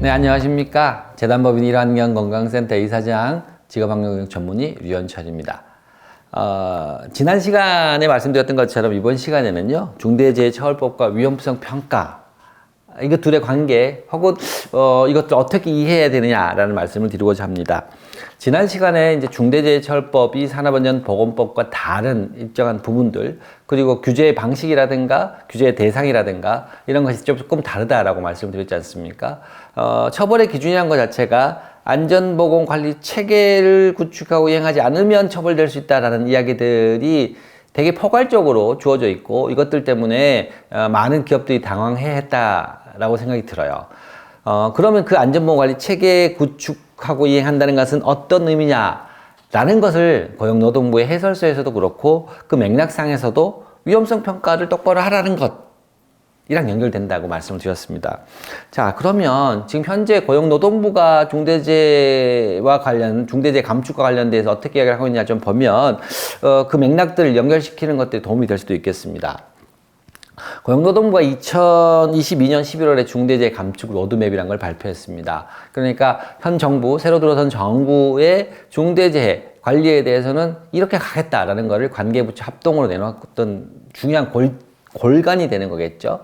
네, 안녕하십니까. 재단법인 일환경건강센터 이사장, 직업학력교육 전문의 류현철입니다. 지난 시간에 말씀드렸던 것처럼 이번 시간에는요, 중대재해처벌법과 위험성 평가, 이거 둘의 관계, 혹은 이것들 어떻게 이해해야 되느냐라는 말씀을 드리고자 합니다. 지난 시간에 이제 중대재해처벌법이 산업안전보건법과 다른 일정한 부분들, 그리고 규제의 방식이라든가 규제의 대상이라든가 이런 것이 조금 다르다라고 말씀을 드렸지 않습니까? 처벌의 기준이라는 것 자체가 안전보건관리 체계를 구축하고 이행하지 않으면 처벌될 수 있다라는 이야기들이 되게 포괄적으로 주어져 있고, 이것들 때문에 많은 기업들이 당황했다라고 생각이 들어요. 그러면 그 안전보건관리 체계 구축하고 이행한다는 것은 어떤 의미냐라는 것을 고용노동부의 해설서에서도 그렇고 그 맥락상에서도 위험성 평가를 똑바로 하라는 것이랑 연결된다고 말씀을 드렸습니다. 자, 그러면 지금 현재 고용노동부가 중대재해 감축과 관련돼서 어떻게 이야기를 하고 있냐 좀 보면 그 맥락들을 연결시키는 것들이 도움이 될 수도 있겠습니다. 고용노동부가 2022년 11월에 중대재해 감축 로드맵이라는 걸 발표했습니다. 그러니까 현 정부, 새로 들어선 정부의 중대재해 관리에 대해서는 이렇게 가겠다라는 것을 관계부처 합동으로 내놓았던 중요한 골간이 되는 거겠죠.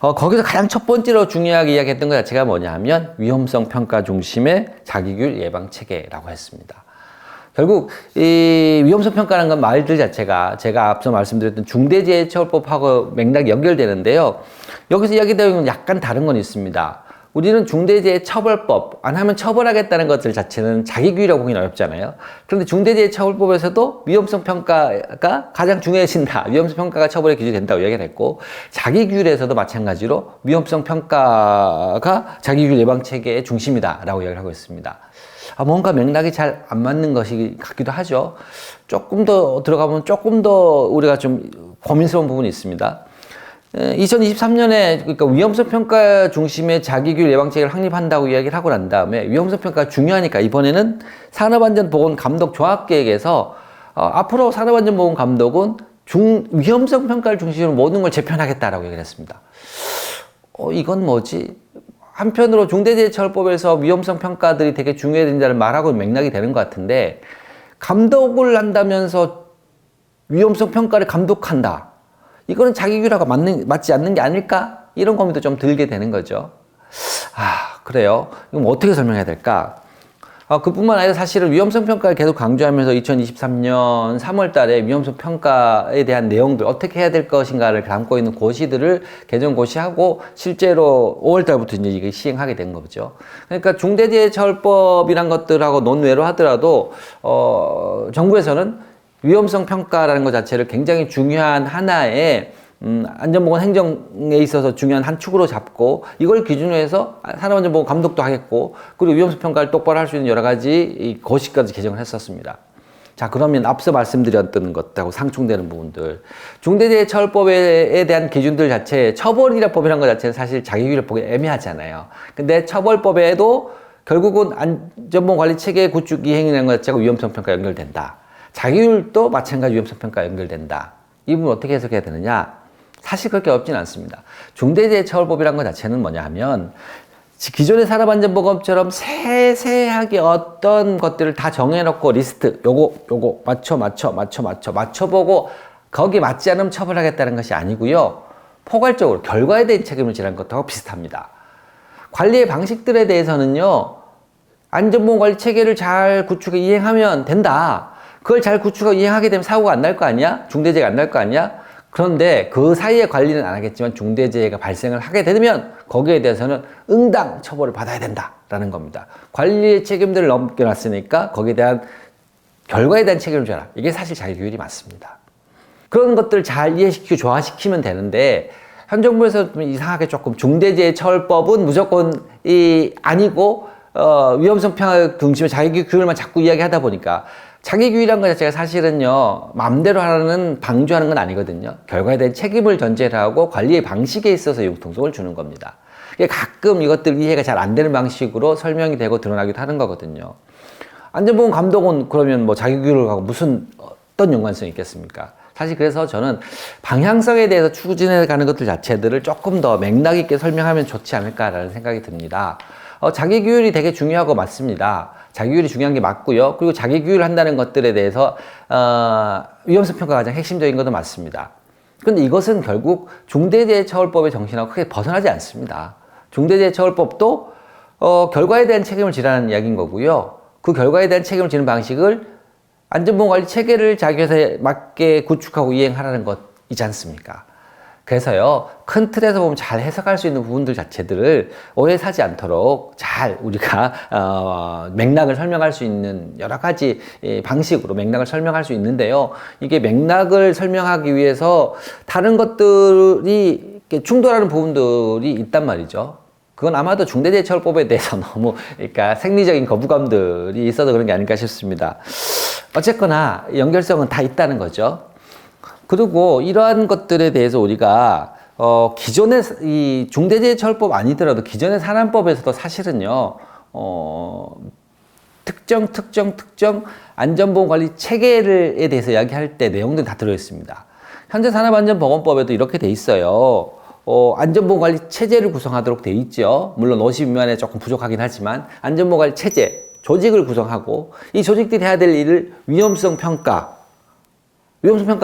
거기서 가장 첫 번째로 중요하게 이야기했던 것 자체가 뭐냐 하면 위험성 평가 중심의 자기규율 예방 체계라고 했습니다. 결국 이 위험성 평가라는 건 말들 자체가 제가 앞서 말씀드렸던 중대재해처벌법하고 맥락이 연결되는데요. 여기서 이야기되는 건 약간 다른 건 있습니다. 우리는 중대재해처벌법, 안 하면 처벌하겠다는 것들 자체는 자기규율이라고 보기는 어렵잖아요. 그런데 중대재해처벌법에서도 위험성 평가가 가장 중요해진다. 위험성 평가가 처벌의 기준이 된다고 이야기를 했고, 자기규율에서도 마찬가지로 위험성 평가가 자기규율 예방 체계의 중심이다라고 이야기를 하고 있습니다. 뭔가 맥락이 잘 안 맞는 것이 같기도 하죠. 조금 더 들어가면 조금 더 우리가 좀 고민스러운 부분이 있습니다. 2023년에 그러니까 위험성 평가 중심의 자기규율 예방체계를 확립한다고 이야기를 하고 난 다음에 위험성 평가가 중요하니까 이번에는 산업안전보건감독종합계획에서 앞으로 산업안전보건감독은 위험성 평가를 중심으로 모든 걸 재편하겠다라고 얘기를 했습니다. 이건 뭐지? 한편으로 중대재해처벌법에서 위험성 평가들이 되게 중요해진다는 말하고 맥락이 되는 것 같은데, 감독을 한다면서 위험성 평가를 감독한다. 이거는 자기규율하고 맞지 않는 게 아닐까? 이런 고민도 좀 들게 되는 거죠. 그래요. 그럼 어떻게 설명해야 될까? 그뿐만 아니라 사실은 위험성 평가를 계속 강조하면서 2023년 3월 달에 위험성 평가에 대한 내용들, 어떻게 해야 될 것인가를 담고 있는 고시들을 개정 고시하고 실제로 5월 달부터 이제 이게 시행하게 된 거죠. 그러니까 중대재해처벌법이란 것들하고 논외로 하더라도, 정부에서는 위험성 평가라는 것 자체를 굉장히 중요한 하나의 안전보건 행정에 있어서 중요한 한 축으로 잡고, 이걸 기준으로 해서 산업안전보건 감독도 하겠고, 그리고 위험성 평가를 똑바로 할 수 있는 여러 가지 고시까지 개정을 했었습니다. 자, 그러면 앞서 말씀드렸던 것하고 상충되는 부분들, 중대재해처벌법에 대한 기준들 자체, 처벌이란 법이라는 것 자체는 사실 자기규율을 보기 애매하잖아요. 근데 처벌법에도 결국은 안전보건 체계 구축 이행이라는 것 자체가 위험성 평가 연결된다. 자기율도 마찬가지 위험성 평가 연결된다. 이 부분 어떻게 해석해야 되느냐? 사실 그렇게 어렵진 않습니다. 중대재해처벌법이라는 것 자체는 뭐냐 하면, 기존의 산업안전보건법처럼 세세하게 어떤 것들을 다 정해놓고 리스트, 요거 맞춰보고 거기 맞지 않으면 처벌하겠다는 것이 아니고요. 포괄적으로 결과에 대한 책임을 지라는 것하고 비슷합니다. 관리의 방식들에 대해서는요, 안전보건관리 체계를 잘 구축해 이행하면 된다. 그걸 잘 구축하고 이행하게 되면 사고가 안 날 거 아니야? 중대재해가 안 날 거 아니야? 그런데 그 사이에 관리는 안 하겠지만 중대재해가 발생을 하게 되면 거기에 대해서는 응당 처벌을 받아야 된다라는 겁니다. 관리의 책임들을 넘겨놨으니까 거기에 대한 결과에 대한 책임을 져라. 이게 사실 자기규율이 맞습니다. 그런 것들을 잘 이해시키고 조화시키면 되는데, 현 정부에서 이상하게 조금 중대재해처벌법은 무조건 아니고 위험성 평가 중심의 자기규율만 자꾸 이야기하다 보니까, 자기규율이라는 것 자체가 사실은요, 마음대로 하는, 방조하는 건 아니거든요. 결과에 대한 책임을 전제를 하고 관리의 방식에 있어서 융통성을 주는 겁니다. 가끔 이것들 이해가 잘 안 되는 방식으로 설명이 되고 드러나기도 하는 거거든요. 안전보건 감독은 그러면 뭐 자기규율을 하고 어떤 연관성이 있겠습니까? 사실 그래서 저는 방향성에 대해서 추진해 가는 것들 자체들을 조금 더 맥락 있게 설명하면 좋지 않을까라는 생각이 듭니다. 자기 규율이 되게 중요하고 맞습니다. 자기 규율이 중요한 게 맞고요. 그리고 자기 규율을 한다는 것들에 대해서 위험성 평가가 가장 핵심적인 것도 맞습니다. 그런데 이것은 결국 중대재해처벌법의 정신하고 크게 벗어나지 않습니다. 중대재해처벌법도 결과에 대한 책임을 지라는 이야기인 거고요. 그 결과에 대한 책임을 지는 방식을 안전보건관리 체계를 자기 회사에 맞게 구축하고 이행하라는 것이지 않습니까? 그래서요, 큰 틀에서 보면 잘 해석할 수 있는 부분들 자체들을 오해 사지 않도록 잘 우리가 맥락을 설명할 수 있는 여러 가지 방식으로 맥락을 설명할 수 있는데요. 이게 맥락을 설명하기 위해서 다른 것들이 충돌하는 부분들이 있단 말이죠. 그건 아마도 중대재해처벌법에 대해서 너무 그러니까 생리적인 거부감들이 있어서 그런 게 아닐까 싶습니다. 어쨌거나 연결성은 다 있다는 거죠. 그리고 이러한 것들에 대해서 우리가 기존의 이 중대재해처벌법 아니더라도 기존의 산안법에서도 사실은요 특정 안전보건관리 체계에 대해서 이야기할 때 내용들이 다 들어있습니다. 현재 산업안전보건법에도 이렇게 돼 있어요. 안전보건관리 체제를 구성하도록 돼 있죠. 물론 50 미만에 조금 부족하긴 하지만 안전보건관리 체제, 조직을 구성하고 이 조직들이 해야 될 일을 위험성 평가는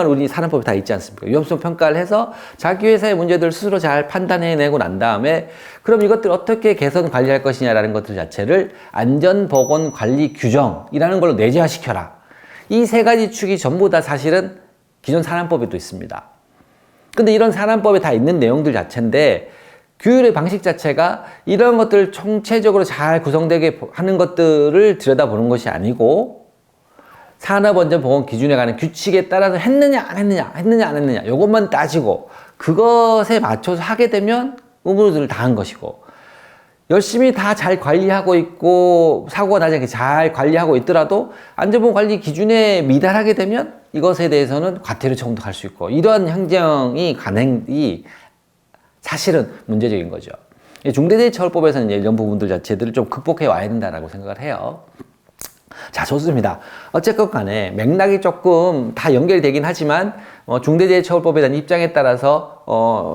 우리 산업법에 다 있지 않습니까? 위험성 평가를 해서 자기 회사의 문제들을 스스로 잘 판단해내고 난 다음에 그럼 이것들 어떻게 개선 관리할 것이냐라는 것들 자체를 안전보건관리 규정이라는 걸로 내재화시켜라. 이 세 가지 축이 전부 다 사실은 기존 산업법에도 있습니다. 근데 이런 산업법에 다 있는 내용들 자체인데 규율의 방식 자체가 이런 것들을 총체적으로 잘 구성되게 하는 것들을 들여다보는 것이 아니고 산업안전보건 기준에 관한 규칙에 따라서 했느냐 안 했느냐 이것만 따지고 그것에 맞춰서 하게 되면 의무를 다한 것이고 열심히 다 잘 관리하고 있고 사고가 나지 않게 잘 관리하고 있더라도 안전보건관리 기준에 미달하게 되면 이것에 대해서는 과태료 처분도 갈 수 있고 이러한 행정이 간행이 사실은 문제적인 거죠. 중대재해처벌법에서는 이런 부분들 자체들을 좀 극복해 와야 된다고 생각을 해요. 자, 좋습니다. 어쨌건 간에 맥락이 조금 다 연결이 되긴 하지만 중대재해처벌법에 대한 입장에 따라서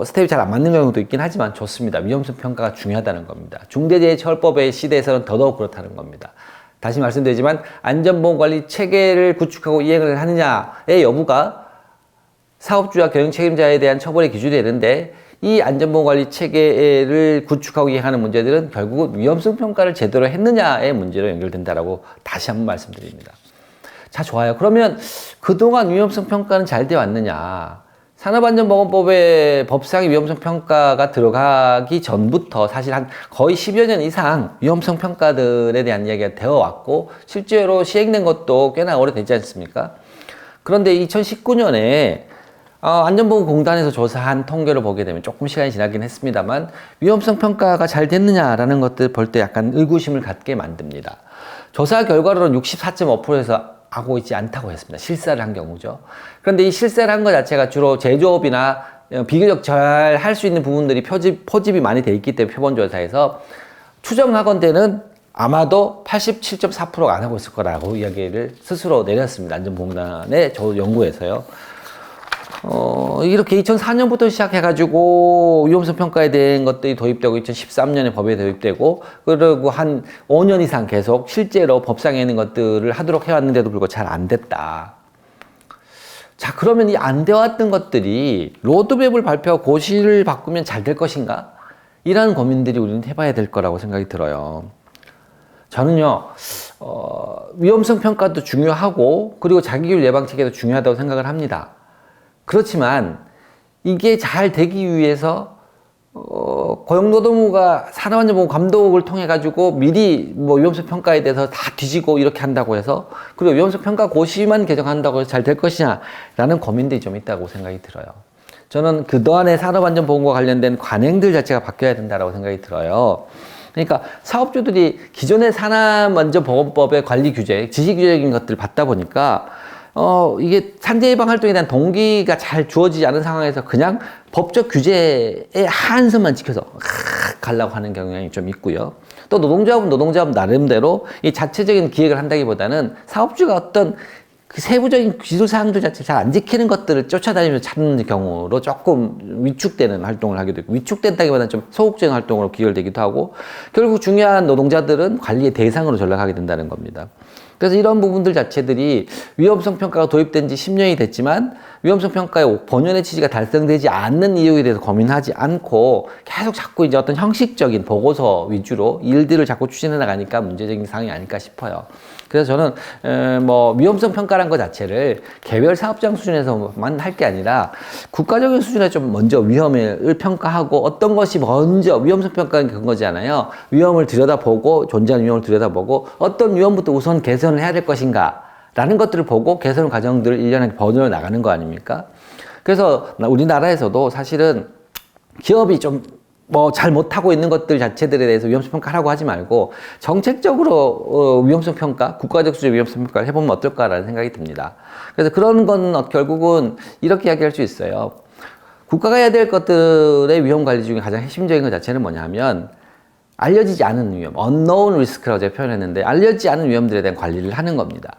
스텝이 잘 안 맞는 경우도 있긴 하지만 좋습니다. 위험성 평가가 중요하다는 겁니다. 중대재해처벌법의 시대에서는 더더욱 그렇다는 겁니다. 다시 말씀드리지만 안전보건관리 체계를 구축하고 이행을 하느냐의 여부가 사업주와 경영 책임자에 대한 처벌의 기준이 되는데 이 안전보건관리 체계를 구축하고 이행하는 문제들은 결국은 위험성 평가를 제대로 했느냐의 문제로 연결된다라고 다시 한번 말씀드립니다. 자, 좋아요. 그러면 그동안 위험성 평가는 잘 되어 왔느냐? 산업안전보건법에 법상의 위험성 평가가 들어가기 전부터 사실 한 거의 10여 년 이상 위험성 평가들에 대한 이야기가 되어 왔고 실제로 시행된 것도 꽤나 오래되지 않습니까? 그런데 2019년에 안전보건공단에서 조사한 통계를 보게 되면 조금 시간이 지나긴 했습니다만 위험성 평가가 잘 됐느냐라는 것들 볼 때 약간 의구심을 갖게 만듭니다. 조사 결과로는 64.5%에서 하고 있지 않다고 했습니다. 실사를 한 경우죠. 그런데 이 실사를 한 것 자체가 주로 제조업이나 비교적 잘 할 수 있는 부분들이 포집이 많이 돼 있기 때문에 표본조사에서 추정하건대는 아마도 87.4%가 안 하고 있을 거라고 이야기를 스스로 내렸습니다. 안전보건공단의 연구에서요. 이렇게 2004년부터 시작해가지고 위험성 평가에 대한 것들이 도입되고 2013년에 법에 도입되고 그리고 한 5년 이상 계속 실제로 법상에 있는 것들을 하도록 해왔는데도 불구하고 잘 안 됐다. 자, 그러면 이 안 되었던 것들이 로드맵을 발표하고 고시를 바꾸면 잘 될 것인가? 이라는 고민들이 우리는 해봐야 될 거라고 생각이 들어요. 저는요, 위험성 평가도 중요하고 그리고 자기규율 예방체계도 중요하다고 생각을 합니다. 그렇지만 이게 잘 되기 위해서 고용노동부가 산업안전보건 감독을 통해 가지고 미리 위험성 평가에 대해서 다 뒤지고 이렇게 한다고 해서 그리고 위험성 평가 고시만 개정한다고 해서 잘 될 것이냐라는 고민들이 좀 있다고 생각이 들어요. 저는 그동안의 산업안전보건과 관련된 관행들 자체가 바뀌어야 된다고 생각이 들어요. 그러니까 사업주들이 기존의 산업안전보건법의 관리 규제, 지시규제적인 것들을 받다 보니까 이게 산재 예방 활동에 대한 동기가 잘 주어지지 않은 상황에서 그냥 법적 규제의 한선만 지켜서 가려고 하는 경향이 좀 있고요. 또 노동조합은 나름대로 이 자체적인 기획을 한다기보다는 사업주가 어떤 그 세부적인 기술 사항들 자체 잘 안 지키는 것들을 쫓아다니면서 찾는 경우로 조금 위축되는 활동을 하게 되고, 위축된다기보다는 좀 소극적인 활동으로 귀결되기도 하고, 결국 중요한 노동자들은 관리의 대상으로 전락하게 된다는 겁니다. 그래서 이런 부분들 자체들이 위험성 평가가 도입된 지 10년이 됐지만 위험성 평가의 본연의 취지가 달성되지 않는 이유에 대해서 고민하지 않고 계속 자꾸 이제 어떤 형식적인 보고서 위주로 일들을 자꾸 추진해 나가니까 문제적인 상황이 아닐까 싶어요. 그래서 저는 뭐 위험성 평가란 것 자체를 개별 사업장 수준에서만 할 게 아니라 국가적인 수준에 좀 먼저 위험을 평가하고, 어떤 것이 먼저 위험성 평가는 그런 거잖아요. 위험을 들여다보고, 존재하는 위험을 들여다보고 어떤 위험부터 우선 개선을 해야 될 것인가 라는 것들을 보고 개선 과정들을 일련하게 번원해 나가는 거 아닙니까? 그래서 우리나라에서도 사실은 기업이 좀 뭐 잘 못하고 있는 것들 자체들에 대해서 위험성 평가하라고 하지 말고 정책적으로 위험성 평가, 국가적 수준의 위험성 평가를 해보면 어떨까라는 생각이 듭니다. 그래서 그런 건 결국은 이렇게 이야기할 수 있어요. 국가가 해야 될 것들의 위험 관리 중에 가장 핵심적인 것 자체는 뭐냐면 알려지지 않은 위험, unknown risk라고 제가 표현했는데, 알려지지 않은 위험들에 대한 관리를 하는 겁니다.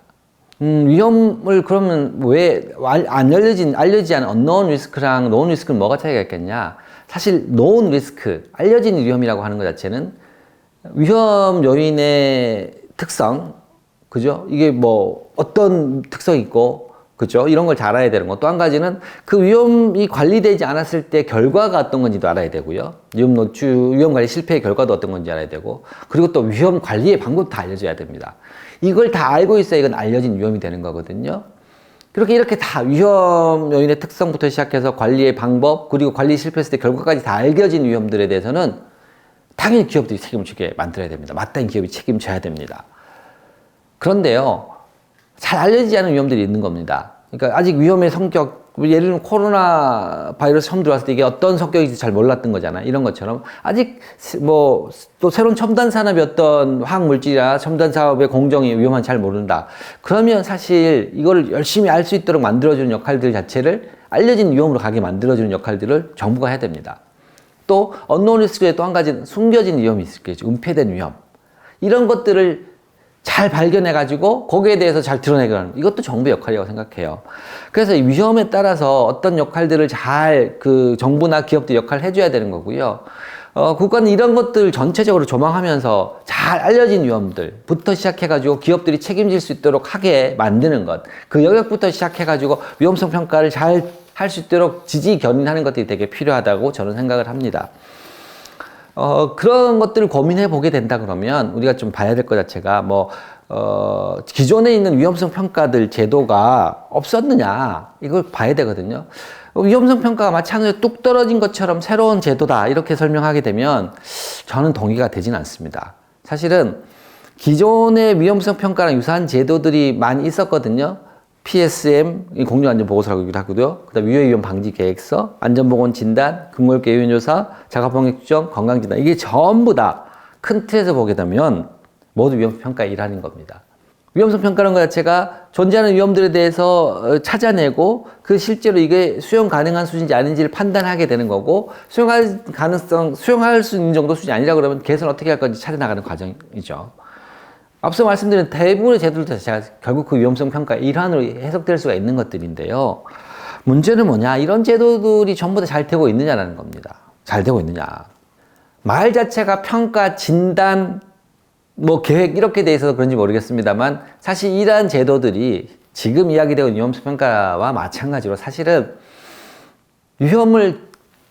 위험을 그러면 왜 알려지지 않은 unknown risk랑 known risk는 뭐가 차이가 있겠냐? 사실 known risk, 알려진 위험이라고 하는 것 자체는 위험 요인의 특성, 그죠? 이게 뭐 어떤 특성이 있고, 그죠? 이런 걸 잘 알아야 되는 거. 또 한 가지는 그 위험이 관리되지 않았을 때 결과가 어떤 건지도 알아야 되고요. 위험 관리 실패의 결과도 어떤 건지 알아야 되고, 그리고 또 위험 관리의 방법도 다 알려줘야 됩니다. 이걸 다 알고 있어야 이건 알려진 위험이 되는 거거든요. 이렇게 다 위험 요인의 특성부터 시작해서 관리의 방법, 그리고 관리 실패했을 때 결과까지 다 알려진 위험들에 대해서는 당연히 기업들이 책임을 지게 만들어야 됩니다. 마땅히 기업이 책임져야 됩니다. 그런데요, 잘 알려지지 않은 위험들이 있는 겁니다. 그러니까 아직 위험의 성격, 예를 들면 코로나 바이러스 처음 들어왔을 때 이게 어떤 성격인지 잘 몰랐던 거잖아요. 이런 것처럼 아직 뭐 또 새로운 첨단 산업이 어떤 화학물질이나 첨단 사업의 공정이 위험한지 잘 모른다. 그러면 사실 이걸 열심히 알 수 있도록 만들어주는 역할들 자체를 알려진 위험으로 가게 만들어주는 역할들을 정부가 해야 됩니다. 또 언노운 리스크의 또 한 가지는 숨겨진 위험이 있을 거죠. 은폐된 위험. 이런 것들을 잘 발견해가지고 거기에 대해서 잘 드러내는, 이것도 정부의 역할이라고 생각해요. 그래서 이 위험에 따라서 어떤 역할들을 잘 정부나 기업들이 역할을 해줘야 되는 거고요. 국가는 이런 것들 전체적으로 조망하면서 잘 알려진 위험들부터 시작해가지고 기업들이 책임질 수 있도록 하게 만드는 것, 그 영역부터 시작해가지고 위험성 평가를 잘 할 수 있도록 지지 견인하는 것들이 되게 필요하다고 저는 생각을 합니다. 그런 것들을 고민해 보게 된다 그러면 우리가 좀 봐야 될 것 자체가 기존에 있는 위험성 평가들 제도가 없었느냐, 이걸 봐야 되거든요. 위험성 평가가 마찬가지로 뚝 떨어진 것처럼 새로운 제도다 이렇게 설명하게 되면 저는 동의가 되진 않습니다. 사실은 기존의 위험성 평가랑 유사한 제도들이 많이 있었거든요. PSM, 공정안전보고서라고 얘기를 하고요. 그 다음 유해위험 방지 계획서, 안전보건 진단, 근무협계 요인조사, 작업환경 추정, 건강진단. 이게 전부 다 큰 틀에서 보게 되면 모두 위험성 평가의 일환인 겁니다. 위험성 평가라는 것 자체가 존재하는 위험들에 대해서 찾아내고 그 실제로 이게 수용 가능한 수준인지 아닌지를 판단하게 되는 거고, 수용할 수 있는 정도 수준이 아니라 그러면 개선 어떻게 할 건지 찾아나가는 과정이죠. 앞서 말씀드린 대부분의 제도들 자체가 결국 그 위험성 평가의 일환으로 해석될 수가 있는 것들인데요. 문제는 뭐냐? 이런 제도들이 전부 다 잘 되고 있느냐라는 겁니다. 잘 되고 있느냐? 말 자체가 평가, 진단, 계획 이렇게 돼 있어서 그런지 모르겠습니다만 사실 이러한 제도들이 지금 이야기되는 위험성 평가와 마찬가지로 사실은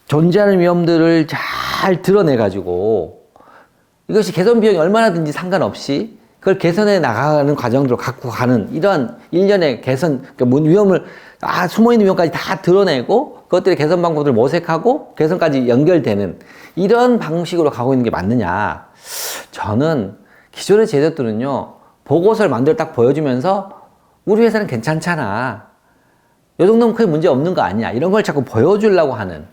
존재하는 위험들을 잘 드러내가지고 이것이 개선 비용이 얼마나든지 상관없이 그걸 개선해 나가는 과정으로 갖고 가는 이런 일련의 개선, 그러니까 숨어있는 위험까지 다 드러내고 그것들의 개선 방법들을 모색하고 개선까지 연결되는 이런 방식으로 가고 있는 게 맞느냐. 저는 기존의 제도들은요, 보고서를 만들어 딱 보여주면서 우리 회사는 괜찮잖아, 이 정도면 크게 문제 없는 거 아니야, 이런 걸 자꾸 보여주려고 하는,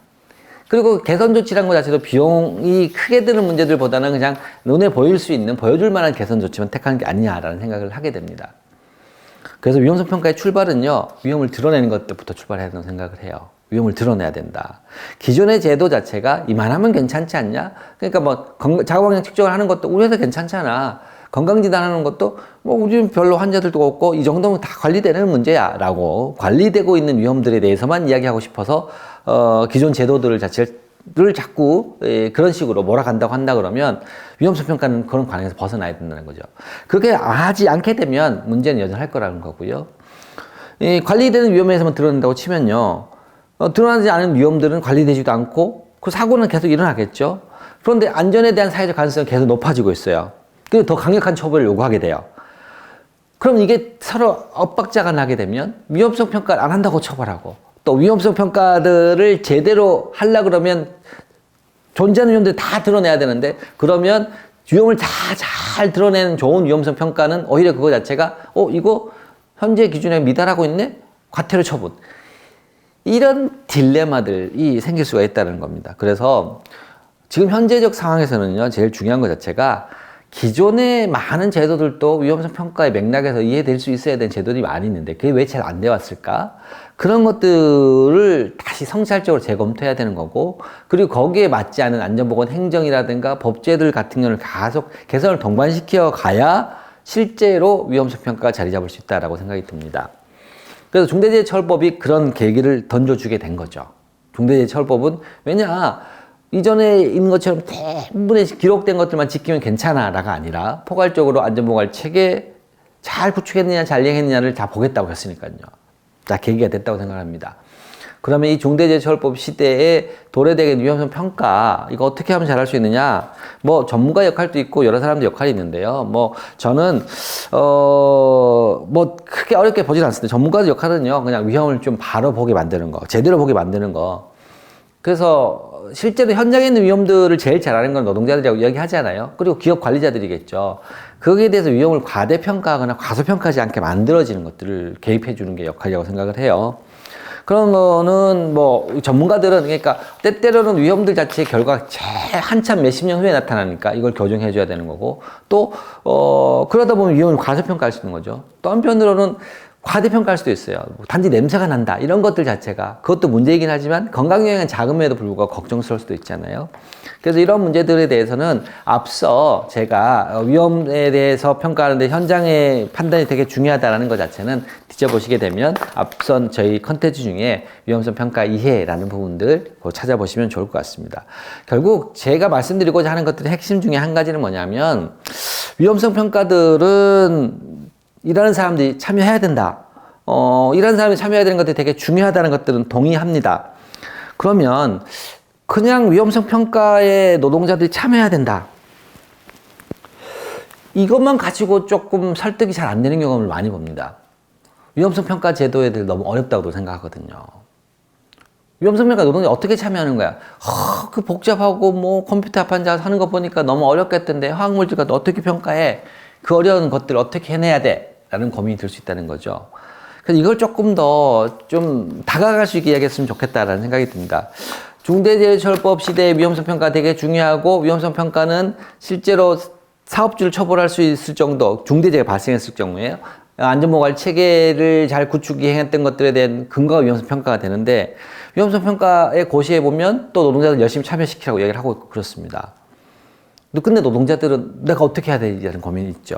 그리고 개선 조치라는 것 자체도 비용이 크게 드는 문제들보다는 그냥 눈에 보일 수 있는, 보여줄 만한 개선 조치만 택하는 게 아니냐라는 생각을 하게 됩니다. 그래서 위험성 평가의 출발은요, 위험을 드러내는 것부터 출발해야 된다고 생각을 해요. 위험을 드러내야 된다. 기존의 제도 자체가 이만하면 괜찮지 않냐? 그러니까 작업환경 측정을 하는 것도 우리 회사 괜찮잖아, 건강진단하는 것도 뭐 우리는 별로 환자들도 없고 이 정도면 다 관리되는 문제야 라고 관리되고 있는 위험들에 대해서만 이야기하고 싶어서 기존 제도들 자체를 자꾸 그런 식으로 몰아간다고 한다 그러면 위험성 평가는 그런 관행에서 벗어나야 된다는 거죠. 그렇게 하지 않게 되면 문제는 여전할 거라는 거고요. 관리되는 위험에서만 드러난다고 치면요. 드러나지 않은 위험들은 관리되지도 않고 그 사고는 계속 일어나겠죠. 그런데 안전에 대한 사회적 가능성은 계속 높아지고 있어요. 그리고 더 강력한 처벌을 요구하게 돼요. 그럼 이게 서로 엇박자가 나게 되면 위험성 평가를 안 한다고 처벌하고 또 위험성 평가들을 제대로 하려고 그러면 존재하는 위험들 다 드러내야 되는데 그러면 위험을 다 잘 드러내는 좋은 위험성 평가는 오히려 그거 자체가 이거 현재 기준에 미달하고 있네? 과태료 처분. 이런 딜레마들이 생길 수가 있다는 겁니다. 그래서 지금 현재적 상황에서는요, 제일 중요한 것 자체가 기존의 많은 제도들도 위험성 평가의 맥락에서 이해될 수 있어야 되는 제도들이 많이 있는데 그게 왜 잘 안 돼 왔을까? 그런 것들을 다시 성찰적으로 재검토해야 되는 거고 그리고 거기에 맞지 않은 안전보건 행정이라든가 법제들 같은 경우는 계속 개선을 동반시켜 가야 실제로 위험성 평가가 자리 잡을 수 있다라고 생각이 듭니다. 그래서 중대재해처벌법이 그런 계기를 던져주게 된 거죠. 중대재해처벌법은 왜냐 이전에 있는 것처럼 대부분의 기록된 것들만 지키면 괜찮아라가 아니라 포괄적으로 안전보건 체계 잘 구축했느냐 잘 이행했느냐를 다 보겠다고 했으니까요. 다 계기가 됐다고 생각합니다. 그러면 이 중대재해처벌법 시대에 도래되게 위험성 평가 이거 어떻게 하면 잘할 수 있느냐? 뭐 전문가 역할도 있고 여러 사람들 역할이 있는데요. 뭐 저는 뭐 크게 어렵게 보진 않습니다. 전문가들 역할은요 그냥 위험을 좀 바로 보게 만드는 거, 제대로 보게 만드는 거. 그래서 실제로 현장에 있는 위험들을 제일 잘 아는 건 노동자들이라고 이야기하잖아요. 그리고 기업 관리자들이겠죠. 거기에 대해서 위험을 과대평가하거나 과소평가하지 않게 만들어지는 것들을 개입해 주는 게 역할이라고 생각을 해요. 그런 거는 뭐 전문가들은 그러니까 때때로는 위험들 자체의 결과가 제일 한참 몇십 년 후에 나타나니까 이걸 교정해 줘야 되는 거고 또 그러다 보면 위험을 과소평가할 수 있는 거죠. 또 한편으로는 과대평가할 수도 있어요. 단지 냄새가 난다 이런 것들 자체가 그것도 문제이긴 하지만 건강 영향은 작음에도 불구하고 걱정스러울 수도 있잖아요. 그래서 이런 문제들에 대해서는 앞서 제가 위험에 대해서 평가하는데 현장의 판단이 되게 중요하다는 것 자체는 뒤져보시게 되면 앞선 저희 컨텐츠 중에 위험성 평가 이해라는 부분들 찾아보시면 좋을 것 같습니다. 결국 제가 말씀드리고자 하는 것들의 핵심 중에 한 가지는 뭐냐면 위험성 평가들은 일하는 사람들이 참여해야 된다. 일하는 사람이 참여해야 되는 것들이 되게 중요하다는 것들은 동의합니다. 그러면 그냥 위험성 평가에 노동자들이 참여해야 된다. 이것만 가지고 조금 설득이 잘 안 되는 경험을 많이 봅니다. 위험성 평가 제도에 대해 너무 어렵다고 생각하거든요. 위험성 평가 노동자 어떻게 참여하는 거야? 그 복잡하고 뭐 컴퓨터 앞에 앉아서 하는 거 보니까 너무 어렵겠던데 화학물질 같은 어떻게 평가해? 그 어려운 것들을 어떻게 해내야 돼? 라는 고민이 들 수 있다는 거죠. 그래서 이걸 조금 더 좀 다가갈 수 있게 이야기했으면 좋겠다라는 생각이 듭니다. 중대재해처벌법 시대의 위험성 평가 되게 중요하고 위험성 평가는 실제로 사업주를 처벌할 수 있을 정도 중대재해가 발생했을 경우에 안전보건 체계를 잘 구축 이행했던 것들에 대한 근거가 위험성 평가가 되는데 위험성 평가에 고시해 보면 또 노동자들 열심히 참여시키라고 이야기를 하고 있고 그렇습니다. 근데 노동자들은 내가 어떻게 해야 되지라는 고민이 있죠.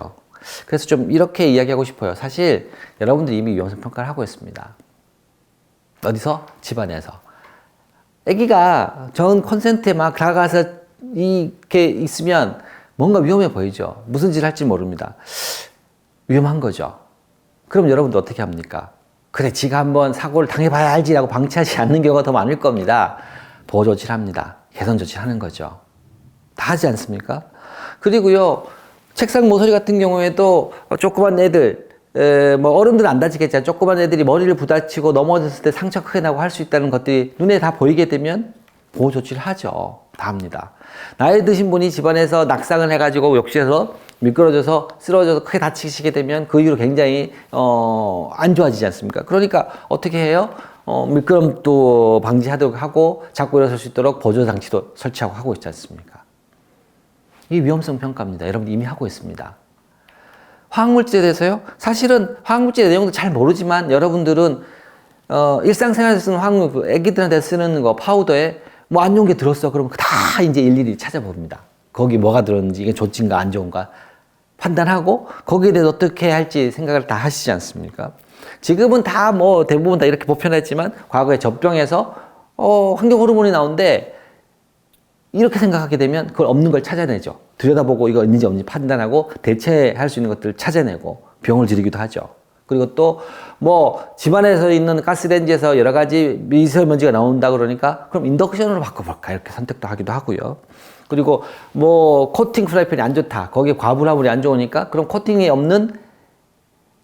그래서 좀 이렇게 이야기하고 싶어요. 사실 여러분들이 이미 위험성 평가를 하고 있습니다. 어디서? 집안에서. 아기가 전 콘센트에 막 다가가서 이렇게 있으면 뭔가 위험해 보이죠. 무슨 짓을 할지 모릅니다. 위험한 거죠. 그럼 여러분들 어떻게 합니까? 그래, 지가 한번 사고를 당해봐야 알지라고 방치하지 않는 경우가 더 많을 겁니다. 보호 조치를 합니다. 개선 조치를 하는 거죠. 다 하지 않습니까? 그리고요, 책상 모서리 같은 경우에도 조그만 애들, 뭐 어른들은 안 다치겠지만 조그만 애들이 머리를 부딪히고 넘어졌을 때 상처 크게 나고 할 수 있다는 것들이 눈에 다 보이게 되면 보호 조치를 하죠. 다 합니다. 나이 드신 분이 집안에서 낙상을 해가지고 욕실에서 미끄러져서 쓰러져서 크게 다치시게 되면 그 이후로 굉장히 안 좋아지지 않습니까? 그러니까 어떻게 해요? 미끄럼도 방지하도록 하고 자꾸 일어설 수 있도록 보조 장치도 설치하고 하고 있지 않습니까? 이 위험성 평가입니다. 여러분 이미 하고 있습니다. 화학물질에 대해서요? 사실은 화학물질의 내용도 잘 모르지만 여러분들은 일상생활에서 쓰는 화학물, 애기들한테 쓰는 거 파우더에 뭐 안 좋은 게 들었어. 그러면 다 이제 일일이 찾아봅니다. 거기 뭐가 들었는지, 이게 좋은가 안 좋은가. 판단하고 거기에 대해서 어떻게 할지 생각을 다 하시지 않습니까? 지금은 다 뭐 대부분 다 이렇게 보편했지만 과거에 젖병에서 환경 호르몬이 나오는데 이렇게 생각하게 되면 그걸 없는 걸 찾아내죠. 들여다보고 이거 있는지 없는지 판단하고 대체할 수 있는 것들을 찾아내고 병을 들이기도 하죠. 그리고 또 뭐 집안에서 있는 가스레인지에서 여러 가지 미세먼지가 나온다 그러니까 그럼 인덕션으로 바꿔볼까 이렇게 선택도 하기도 하고요. 그리고 뭐 코팅 프라이팬이 안 좋다. 거기에 과불화물이 안 좋으니까 그럼 코팅이 없는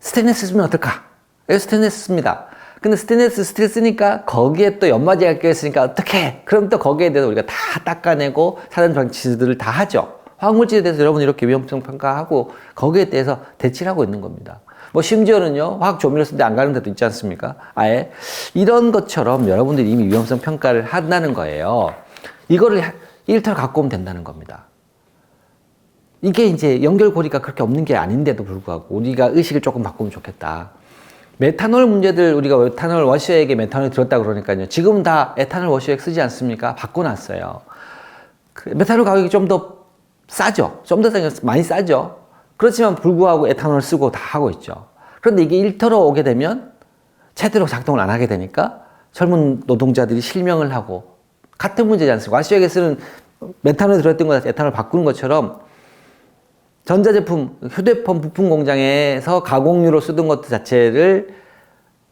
스테인리스 쓰면 어떨까? 이거 스테인리스 씁니다. 근데 스테인리스 스틸 쓰니까 거기에 또 연마제가 껴있으니까 어떡해? 그럼 또 거기에 대해서 우리가 다 닦아내고 사전 방치들을 다 하죠. 화학물질에 대해서 여러분 이렇게 위험성 평가하고 거기에 대해서 대치를 하고 있는 겁니다. 뭐 심지어는요 화학 조미료 쓸 때 안 가는 데도 있지 않습니까? 아예 이런 것처럼 여러분들이 이미 위험성 평가를 한다는 거예요. 이거를 일터로 갖고 오면 된다는 겁니다. 이게 이제 연결고리가 그렇게 없는 게 아닌데도 불구하고 우리가 의식을 조금 바꾸면 좋겠다. 메탄올 문제들 우리가 메탄올 워셔액에 메탄올이 들었다 그러니까요. 지금 다 에탄올 워셔액 쓰지 않습니까? 바꿔놨어요. 메탄올 가격이 좀 더 싸죠. 좀 더 많이 싸죠. 그렇지만 불구하고 에탄올 쓰고 다 하고 있죠. 그런데 이게 일터로 오게 되면 제대로 작동을 안 하게 되니까 젊은 노동자들이 실명을 하고 같은 문제지 않습니까? 와시액에 쓰는 메탄올이 들어있던 거에서 에탄올 바꾸는 것처럼 전자제품, 휴대폰 부품 공장에서 가공유로 쓰던 것 자체를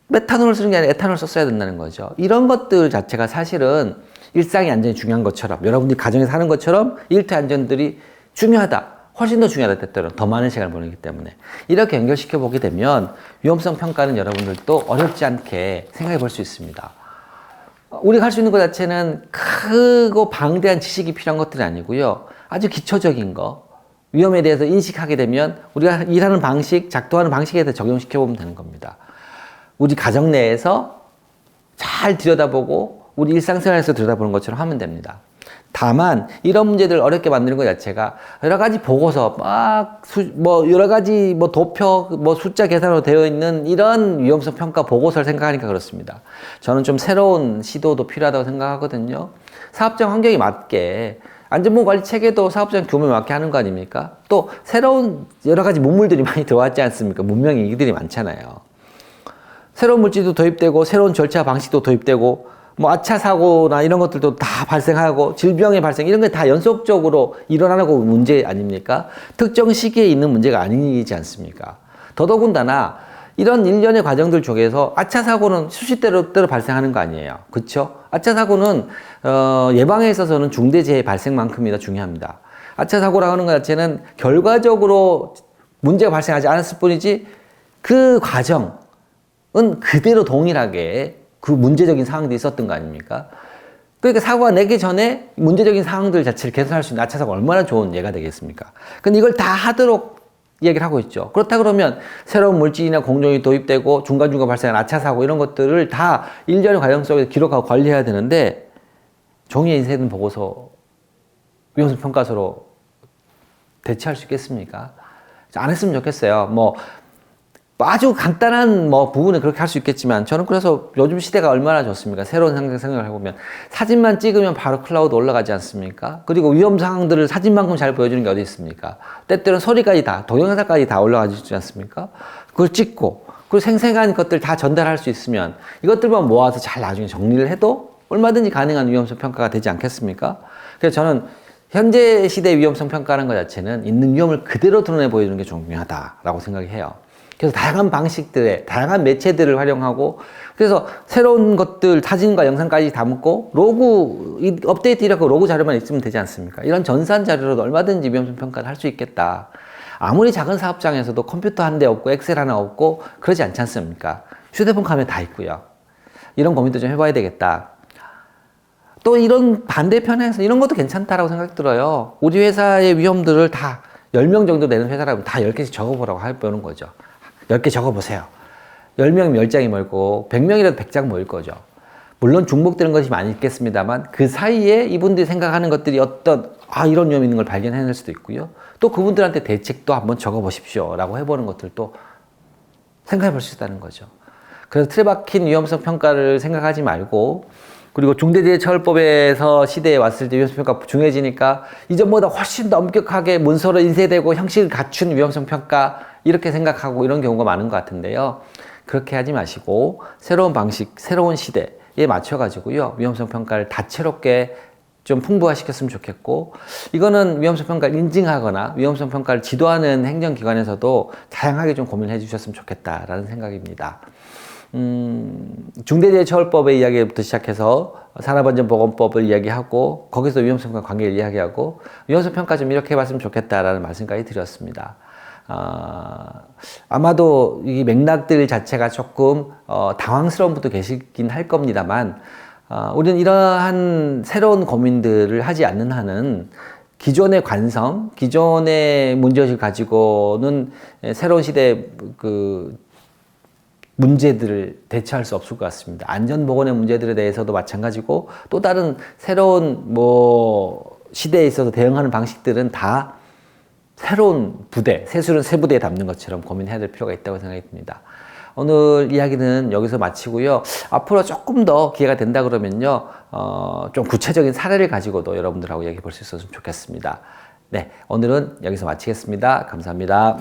메탄올을 쓰는 게 아니라 에탄올을 썼어야 된다는 거죠. 이런 것들 자체가 사실은 일상의 안전이 중요한 것처럼 여러분들이 가정에서 하는 것처럼 일터 안전들이 중요하다. 훨씬 더 중요하다 때때로 더 많은 시간을 보내기 때문에 이렇게 연결시켜 보게 되면 위험성 평가는 여러분들도 어렵지 않게 생각해 볼 수 있습니다. 우리가 할 수 있는 것 자체는 크고 방대한 지식이 필요한 것들이 아니고요. 아주 기초적인 거 위험에 대해서 인식하게 되면 우리가 일하는 방식, 작동하는 방식에 대해서 적용시켜 보면 되는 겁니다. 우리 가정 내에서 잘 들여다보고 우리 일상생활에서 들여다보는 것처럼 하면 됩니다. 다만 이런 문제들을 어렵게 만드는 것 자체가 여러 가지 보고서 여러 가지 도표 숫자 계산으로 되어 있는 이런 위험성 평가 보고서를 생각하니까 그렇습니다. 저는 좀 새로운 시도도 필요하다고 생각하거든요. 사업장 환경에 맞게 안전보건관리 체계도 사업장 규모에 맞게 하는 거 아닙니까? 또 새로운 여러 가지 문물들이 많이 들어왔지 않습니까? 문명이들이 많잖아요. 새로운 물질도 도입되고 새로운 절차 방식도 도입되고 뭐 아차 사고나 이런 것들도 다 발생하고 질병의 발생 이런 게 다 연속적으로 일어나는 문제 아닙니까? 특정 시기에 있는 문제가 아니지 않습니까? 더더군다나 이런 일련의 과정들 중에서 아차 사고는 수시대로 발생하는 거 아니에요. 그렇죠? 아차 사고는 예방에 있어서는 중대재해 발생만큼이나 중요합니다. 아차 사고라고 하는 것 자체는 결과적으로 문제가 발생하지 않았을 뿐이지 그 과정은 그대로 동일하게 그 문제적인 상황들이 있었던 거 아닙니까? 그러니까 사고가 나기 전에 문제적인 상황들 자체를 개선할 수 있는 아차 사고가 얼마나 좋은 예가 되겠습니까? 근데 이걸 다 하도록 얘기를 하고 있죠. 그렇다 그러면 새로운 물질이나 공정이 도입되고 중간중간 발생한 아차 사고 이런 것들을 다 일련의 과정 속에서 기록하고 관리해야 되는데 종이에 인쇄된 보고서 위험성 평가서로 대체할 수 있겠습니까? 안 했으면 좋겠어요. 아주 간단한 부분은 그렇게 할 수 있겠지만 저는 그래서 요즘 시대가 얼마나 좋습니까? 새로운 생각을 해보면 사진만 찍으면 바로 클라우드 올라가지 않습니까? 그리고 위험 상황들을 사진만큼 잘 보여주는 게 어디 있습니까? 때때로는 소리까지 다, 동영상까지 다 올라가지 않습니까? 그걸 찍고 그리고 생생한 것들 다 전달할 수 있으면 이것들만 모아서 잘 나중에 정리를 해도 얼마든지 가능한 위험성 평가가 되지 않겠습니까? 그래서 저는 현재 시대 위험성 평가하는 것 자체는 있는 위험을 그대로 드러내 보여주는 게 중요하다라고 생각해요. 그래서 다양한 방식들의 다양한 매체들을 활용하고 그래서 새로운 것들 사진과 영상까지 담고 로그 업데이트 이라고 로그 자료만 있으면 되지 않습니까? 이런 전산 자료로도 얼마든지 위험성 평가를 할 수 있겠다. 아무리 작은 사업장에서도 컴퓨터 한 대 없고 엑셀 하나 없고 그러지 않지 않습니까? 휴대폰 카메라 다 있고요. 이런 고민도 좀 해봐야 되겠다. 또 이런 반대편에서 이런 것도 괜찮다라고 생각이 들어요. 우리 회사의 위험들을 다 10명 정도 되는 회사라면 다 10개씩 적어보라고 해보는 거죠. 10개 적어보세요. 10명이면 10장이 멀고 100명이라도 100장 모일 거죠. 물론 중복되는 것이 많이 있겠습니다만 그 사이에 이분들이 생각하는 것들이 이런 위험이 있는 걸 발견해낼 수도 있고요. 또 그분들한테 대책도 한번 적어보십시오 라고 해보는 것들도 생각해 볼 수 있다는 거죠. 그래서 틀에 박힌 위험성 평가를 생각하지 말고 그리고 중대재해처벌법에서 시대에 왔을 때 위험성 평가 중요해지니까 이전보다 훨씬 더 엄격하게 문서로 인쇄되고 형식을 갖춘 위험성 평가 이렇게 생각하고 이런 경우가 많은 것 같은데요. 그렇게 하지 마시고 새로운 방식, 새로운 시대에 맞춰가지고요. 위험성 평가를 다채롭게 좀 풍부화시켰으면 좋겠고, 이거는 위험성 평가를 인증하거나 위험성 평가를 지도하는 행정기관에서도 다양하게 좀 고민해 주셨으면 좋겠다라는 생각입니다. 중대재해처벌법의 이야기부터 시작해서 산업안전보건법을 이야기하고 거기서 위험성과 관계를 이야기하고 위험성 평가 좀 이렇게 해봤으면 좋겠다라는 말씀까지 드렸습니다. 아마도 이 맥락들 자체가 조금 당황스러운 분도 계시긴 할 겁니다만 우리는 이러한 새로운 고민들을 하지 않는 한은 기존의 관성, 기존의 문제의식을 가지고는 새로운 시대의 문제들을 대처할 수 없을 것 같습니다. 안전보건의 문제들에 대해서도 마찬가지고 또 다른 새로운 시대에 있어서 대응하는 방식들은 다 새로운 부대, 새술은 새 부대에 담는 것처럼 고민해야 될 필요가 있다고 생각이 듭니다. 오늘 이야기는 여기서 마치고요. 앞으로 조금 더 기회가 된다 그러면요. 좀 구체적인 사례를 가지고도 여러분들하고 얘기해 볼 수 있었으면 좋겠습니다. 네, 오늘은 여기서 마치겠습니다. 감사합니다.